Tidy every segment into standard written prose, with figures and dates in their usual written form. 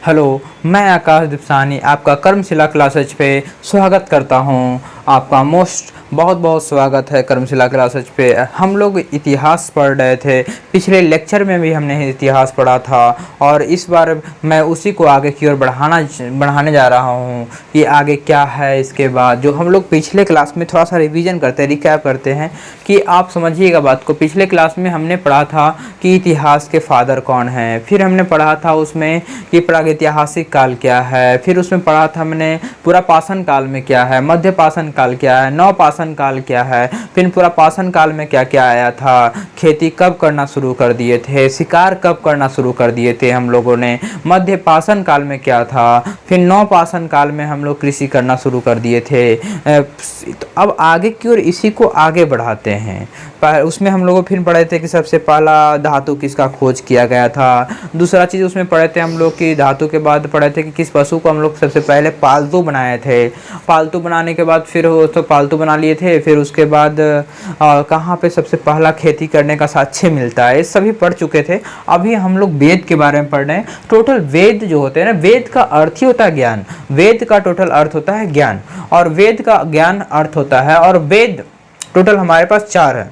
Hello, मैं आकाश दिपसानी आपका कर्मशिला classes पे स्वागत करता हूँ। आपका बहुत बहुत स्वागत है कर्मशिला क्लासेज पे। हम लोग इतिहास पढ़ रहे थे, पिछले लेक्चर में भी हमने इतिहास पढ़ा था और इस बार मैं उसी को आगे की ओर बढ़ाने जा रहा हूँ कि आगे क्या है इसके बाद। जो हम लोग पिछले क्लास में थोड़ा सा रिवीजन करते हैं, रिकैप करते हैं कि आप समझिएगा बात को। पिछले क्लास में हमने पढ़ा था कि इतिहास के फादर कौन हैं, फिर हमने पढ़ा था उसमें कि प्रागैतिहासिक काल क्या है, फिर उसमें पढ़ा था हमने पूरा पाषाण काल में क्या है, मध्य पाषाण काल क्या है, नव पाषाण काल क्या है, फिर पूरा पाषाण काल में क्या क्या आया था, खेती कब करना शुरू कर दिए थे, शिकार कब करना शुरू कर दिए थे हम लोगों ने, मध्य पाषाण काल में क्या था, फिर नव पाषाण काल में हम लोग कृषि करना शुरू कर दिए थे। तो अब आगे की ओर इसी को आगे बढ़ाते हैं। उसमें हम लोग फिर पढ़े थे कि सबसे पहला धातु किसका खोज किया गया था। दूसरा चीज़ उसमें पढ़े थे हम लोग कि धातु के बाद पढ़े थे कि किस पशु को हम लोग सबसे पहले पालतू बनाए थे। पालतू बनाने के बाद फिर वो तो पालतू बना लिए थे, फिर उसके बाद कहाँ पे सबसे पहला खेती करने का साक्ष्य मिलता है, ये सभी पढ़ चुके थे। अभी हम लोग वेद के बारे में पढ़ रहे हैं। टोटल वेद जो होते हैं ना, वेद का अर्थ ही होता है ज्ञान। वेद का टोटल अर्थ होता है ज्ञान, और वेद का ज्ञान अर्थ होता है, और वेद टोटल हमारे पास 4 है।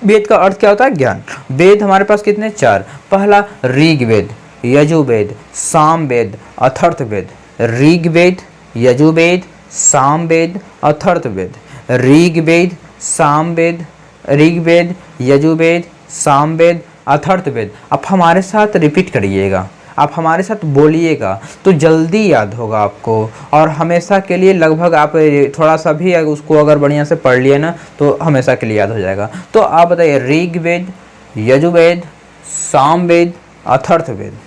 वेद का अर्थ क्या होता है? ज्ञान। वेद हमारे पास कितने? 4। पहला ऋग्वेद, यजुर्वेद, सामवेद, अथर्ववेद। ऋग्वेद, यजुर्वेद, सामवेद, अथर्ववेद। ऋग्वेद, सामवेद, ऋग्वेद, यजुर्वेद, सामवेद, अथर्ववेद। अब हमारे साथ रिपीट करिएगा, आप हमारे साथ बोलिएगा तो जल्दी याद होगा आपको, और हमेशा के लिए लगभग आप थोड़ा सा भी उसको अगर बढ़िया से पढ़ लिए ना तो हमेशा के लिए याद हो जाएगा। तो आप बताइए, ऋग्वेद, यजुर्वेद, सामवेद, अथर्ववेद।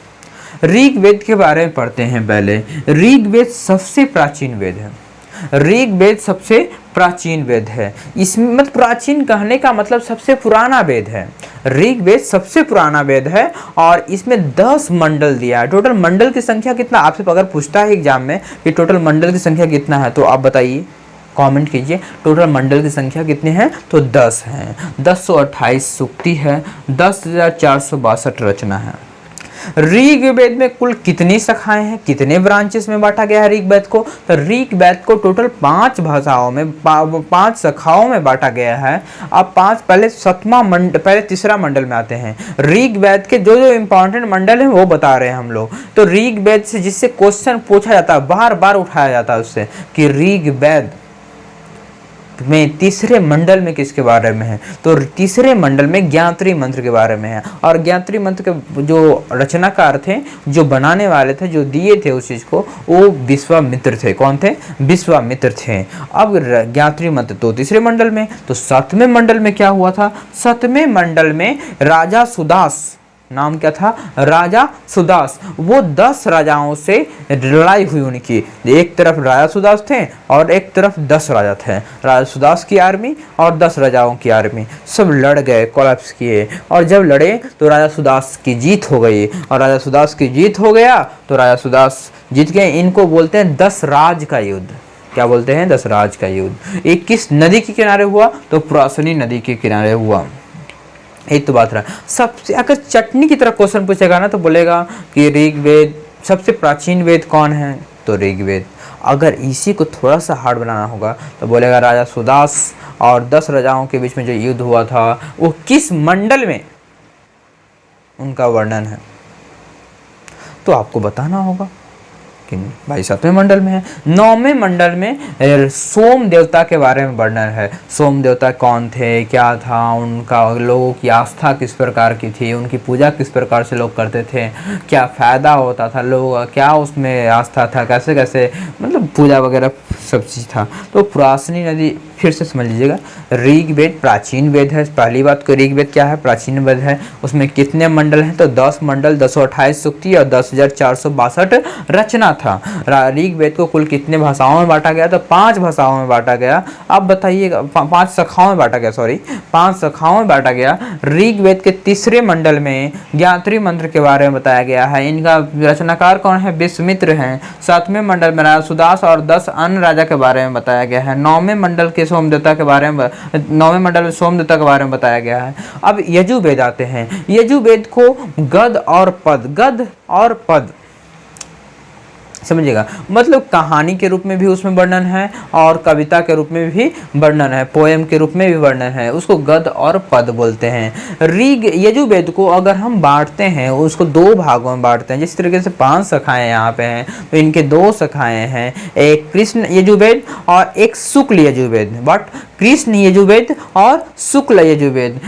ऋग्वेद के बारे में पढ़ते हैं पहले। ऋग्वेद सबसे प्राचीन वेद है। ऋग्वेद सबसे प्राचीन वेद है। इसमें मतलब प्राचीन कहने का मतलब सबसे पुराना वेद है। ऋग्वेद सबसे पुराना वेद है और इसमें 10 मंडल दिया है। टोटल मंडल की संख्या कितना, आपसे अगर पूछता है एग्जाम में कि टोटल मंडल की संख्या कितना है, तो आप बताइए, कमेंट कीजिए टोटल मंडल की संख्या कितने हैं। तो 10 हैं। 1028 सूक्ति है, 10,462 रचना है। ऋग्वेद में कुल कितनी शाखाएं हैं, कितने ब्रांचेस में बांटा गया है ऋग्वेद को? तो ऋग्वेद को टोटल 5 भाषाओं में 5 शाखाओं में बांटा गया है। अब 5 पहले तीसरा मंडल में आते हैं। ऋग्वेद के जो जो इंपॉर्टेंट मंडल हैं वो बता रहे हैं हम लोग। तो ऋग्वेद से जिससे क्वेश्चन पूछा जाता है, बार बार उठाया जाता है उससे कि ऋग्वेद में तीसरे मंडल में किसके बारे में है, तो तीसरे मंडल में ज्ञात्री मंत्र के बारे में है। और ज्ञात्री मंत्र के जो रचनाकार थे, जो बनाने वाले थे, जो दिए थे उस चीज को, वो विश्वामित्र थे। कौन थे? विश्वामित्र थे। अब ज्ञात्री मंत्र तो तीसरे मंडल में। तो 7वें मंडल में क्या हुआ था? 7वें मंडल में राजा सुदास, नाम क्या था? राजा सुदास। वो 10 राजाओं से लड़ाई हुई उनकी। एक तरफ राजा सुदास थे और एक तरफ 10 राजा थे। राजा सुदास की आर्मी और 10 राजाओं की आर्मी सब लड़ गए, कोलैप्स किए। और जब लड़े तो राजा सुदास की जीत हो गई, और राजा सुदास की जीत हो गया तो राजा सुदास जीत गए। इनको बोलते हैं 10 राज का युद्ध। क्या बोलते हैं? 10 राज का युद्ध। ये किस नदी के किनारे हुआ? तो पुरासनी नदी के किनारे हुआ। एक तो बात रहा। सबसे अगर चटनी की तरह क्वेश्चन पूछेगा ना तो बोलेगा कि ऋग्वेद सबसे प्राचीन वेद कौन है? तो ऋग्वेद। अगर इसी को थोड़ा सा हार्ड बनाना होगा तो बोलेगा राजा सुदास और 10 राजाओं के बीच में जो युद्ध हुआ था वो किस मंडल में उनका वर्णन है, तो आपको बताना होगा कि भाई 7वें मंडल में है। 9वें मंडल में सोम देवता के बारे में वर्णन है। सोम देवता कौन थे, क्या था उनका, लोगों की आस्था किस प्रकार की थी, उनकी पूजा किस प्रकार से लोग करते थे, क्या फ़ायदा होता था, लोग क्या उसमें आस्था था, कैसे कैसे मतलब पूजा वगैरह सब चीज़ था। तो पुरासनी नदी, फिर से समझ लीजिएगा, ऋग्वेद प्राचीन वेद है। पहली बात को ऋग्वेद क्या है? प्राचीन वेद है। उसमें कितने मंडल हैं? तो 10 मंडल, 1028 सूक्ति और 10,462 रचना था। ऋग्वेद को कुल कितने भाषाओं में बांटा गया? तो 5 भाषाओं में बांटा गया। अब बताइएगा, 5 शाखाओं में बांटा गया, 5 शाखाओं में बांटा गया। ऋग्वेद के तीसरे मंडल में ज्ञात्री मंत्र के बारे में बताया गया है। इनका रचनाकार कौन है? विश्वामित्र हैं। 7वें मंडल में राजा सुदास और 10 अन्य राजा के बारे में बताया गया है। 9वें मंडल के सोमदेवता के बारे में, 9वें मंडल में सोमदेवता के बारे में बताया गया है। अब यजुर्वेद आते हैं। यजुर्वेद को गद और पद समझिएगा, मतलब कहानी के रूप में भी उसमें वर्णन है और कविता के रूप में भी वर्णन है, पोएम के रूप में भी वर्णन है। उसको गद्य और पद बोलते हैं। ऋग यजुर्वेद को अगर हम बांटते हैं, उसको दो भागों में बांटते हैं। जिस तरीके से 5 शाखाएं यहाँ पे हैं, तो इनके 2 शाखाएं हैं, एक कृष्ण यजुर्वेद और एक शुक्ल यजुर्वेद। बट कृष्ण यजुर्वेद और शुक्ल यजुर्वेद,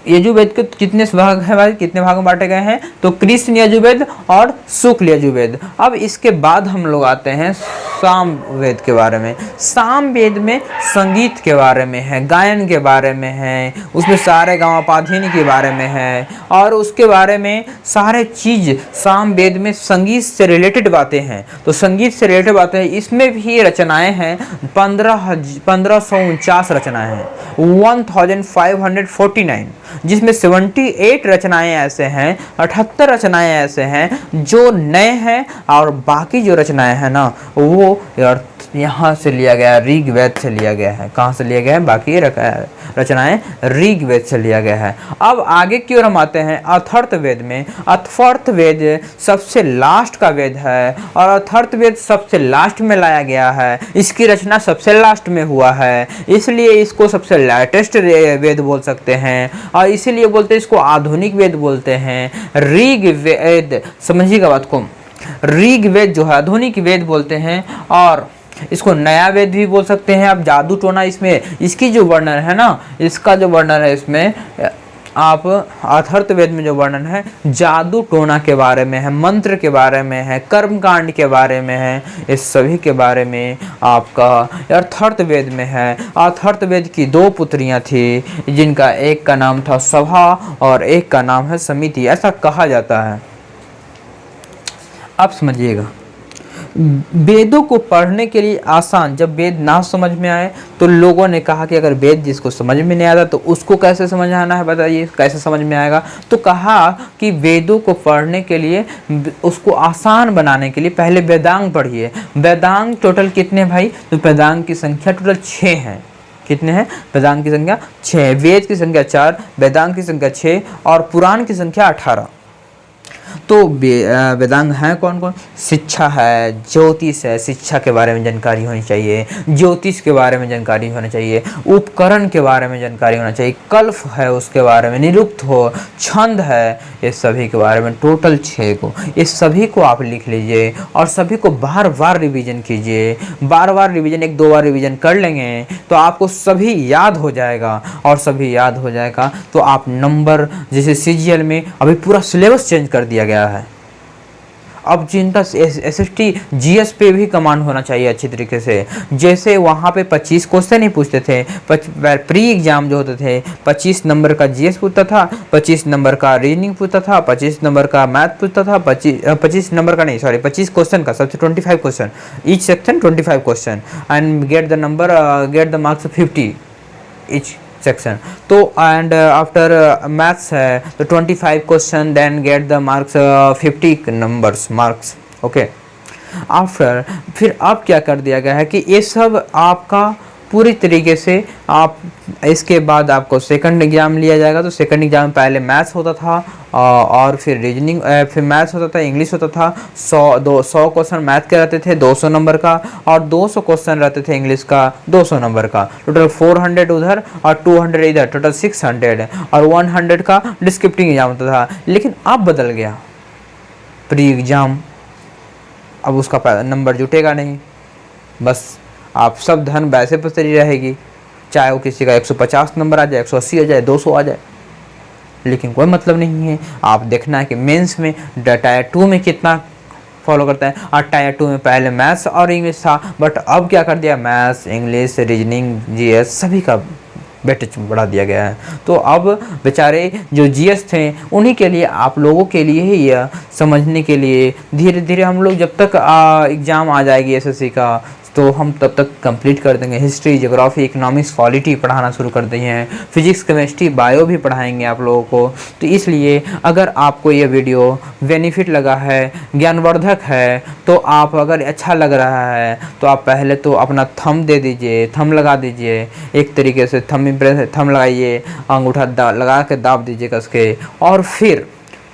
यजुर्वेद के कितने भाग है भाई, कितने भाग में बांटे गए हैं? तो कृष्ण यजुर्वेद और शुक्ल यजुर्वेद। अब इसके बाद हम लोग आते हैं साम वेद के बारे में। साम वेद में संगीत के बारे में है, गायन के बारे में है, उसमें सारे गाँव पाधिनी के बारे में है और उसके बारे में सारे चीज़ साम वेद में संगीत से रिलेटेड बातें हैं। तो संगीत से रिलेटेड बातें हैं, इसमें भी रचनाएं हैं 1549 रचनाएं हैं, 1549, जिसमें 78 रचनाएं ऐसे हैं, 78 रचनाएं ऐसे हैं जो नए हैं और बाकी जो रचनाएं हैं ना वो यहाँ से लिया गया, ऋग्वेद से लिया गया है। कहाँ से लिया गया है? बाकी रचनाएं ऋग्वेद से लिया गया है। अब आगे की ओर हम आते हैं अथर्ववेद में। अथर्ववेद सबसे लास्ट का वेद है और अथर्ववेद सबसे लास्ट में लाया गया है। इसकी रचना सबसे लास्ट में हुआ है, इसलिए इसको सबसे लेटेस्ट वेद बोल सकते हैं और इसीलिए बोलते हैं इसको आधुनिक वेद बोलते हैं। ऋग्वेद, समझिएगा बात को, ऋग्वेद जो है आधुनिक वेद बोलते हैं और इसको नया वेद भी बोल सकते हैं। आप जादू टोना, इसमें इसकी जो वर्णन है ना, इसका जो वर्णन है इसमें आप अथर्ववेद में जो वर्णन है जादू टोना के बारे में है, मंत्र के बारे में है, कर्मकांड के बारे में है, इस सभी के बारे में आपका अथर्ववेद में है। अथर्ववेद की 2 पुत्रियां थी, जिनका एक का नाम था सभा और एक का नाम है समिति, ऐसा कहा जाता है। आप समझिएगा, वेदों को पढ़ने के लिए आसान, जब वेद ना समझ में आए तो लोगों ने कहा कि अगर वेद जिसको समझ में नहीं आता तो उसको कैसे समझ आना है, बताइए कैसे समझ में आएगा? तो कहा कि वेदों को पढ़ने के लिए, उसको आसान बनाने के लिए पहले वेदांग पढ़िए। वेदांग टोटल कितने भाई? तो वेदांग की संख्या टोटल 6 है। कितने हैं? वेदांग की संख्या 6, वेद की संख्या 4, वेदांग की संख्या 6 और पुराण की संख्या 18। तो वेदांग हैं कौन कौन? शिक्षा है, ज्योतिष है, शिक्षा के बारे में जानकारी होनी चाहिए, ज्योतिष के बारे में जानकारी होनी चाहिए, उपकरण के बारे में जानकारी होना चाहिए, कल्प है उसके बारे में, निरुक्त हो, छंद है, ये सभी के बारे में टोटल 6 को, इस सभी को आप लिख लीजिए और सभी को बार बार रिवीजन कीजिए। बार बार रिवीजन, 1-2 बार रिवीजन कर लेंगे तो आपको सभी याद हो जाएगा और सभी याद हो जाएगा तो आप नंबर, जैसे सीजीएल में अभी पूरा सिलेबस चेंज कर दिया गया है। अब जिनका एसएसटी जीएस पे भी कमांड होना चाहिए अच्छी तरीके से। जैसे वहाँ पे 25 क्वेश्चन ही पूछते थे, प्री एग्जाम जो होते थे 25 नंबर का जीएस पूछता था, 25 नंबर का रीजनिंग पूछता था, 25 नंबर का मैथ पूछता था, 25 नंबर का नहीं, सॉरी 25 क्वेश्चन का, सबसे 25 question, each section 25 question and get the number, get the marks 50 each section. तो एंड आफ्टर मैथ्स है तो 25 question, then get the marks 50 numbers marks, okay. After फिर अब क्या कर दिया गया है कि ये सब आपका पूरी तरीके से आप, इसके बाद आपको सेकंड एग्जाम लिया जाएगा। तो सेकंड एग्जाम पहले मैथ्स होता था और फिर रीजनिंग, फिर मैथ्स होता था, इंग्लिश होता था। 100 क्वेश्चन मैथ के रहते थे 200 नंबर का और 200 क्वेश्चन रहते थे इंग्लिश का 200 नंबर का। टोटल 400 उधर और 200 इधर, टोटल 600 और 100 का डिस्क्रिप्टिव एग्जाम होता था। लेकिन अब बदल गया प्री एग्जाम, अब उसका नंबर जुटेगा नहीं, बस आप सब धन वैसे पसरी रहेगी, चाहे वो किसी का 150 नंबर आ जाए, 180 आ जाए, 200 आ जाए, लेकिन कोई मतलब नहीं है। आप देखना है कि मेंस में टायर 2 में कितना फॉलो करता है। और टायर 2 में पहले मैथ्स और इंग्लिश था, बट अब क्या कर दिया, मैथ्स, इंग्लिश, रीजनिंग, जीएस सभी का वेटेज बढ़ा दिया गया है। तो अब बेचारे जो जीएस थे उन्हीं के लिए, आप लोगों के लिए ही यह समझने के लिए धीरे धीरे हम लोग, जब तक एग्ज़ाम आ जाएगी एसएससी का तो हम तब तक कंप्लीट कर देंगे। हिस्ट्री, ज्योग्राफी, इकोनॉमिक्स, पॉलिटी पढ़ाना शुरू कर दिए हैं, फिजिक्स, केमिस्ट्री, बायो भी पढ़ाएंगे आप लोगों को। तो इसलिए अगर आपको ये वीडियो बेनिफिट लगा है, ज्ञानवर्धक है, तो आप, अगर अच्छा लग रहा है तो आप पहले तो अपना थंब दे दीजिए, थंब लगा दीजिए, एक तरीके से थंब लगाइए, अंगूठा लगा के दाब दीजिए कस के, और फिर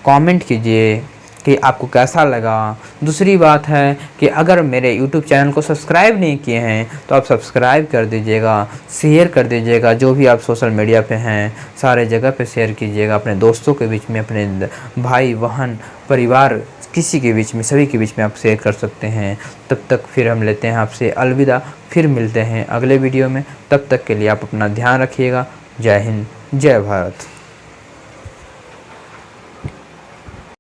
कमेंट कीजिए कि आपको कैसा लगा। दूसरी बात है कि अगर मेरे YouTube चैनल को सब्सक्राइब नहीं किए हैं तो आप सब्सक्राइब कर दीजिएगा, शेयर कर दीजिएगा, जो भी आप सोशल मीडिया पे हैं सारे जगह पे शेयर कीजिएगा, अपने दोस्तों के बीच में, अपने भाई बहन परिवार किसी के बीच में, सभी के बीच में आप शेयर कर सकते हैं। तब तक फिर हम लेते हैं आपसे अलविदा, फिर मिलते हैं अगले वीडियो में। तब तक के लिए आप अपना ध्यान रखिएगा। जय हिंद, जय भारत।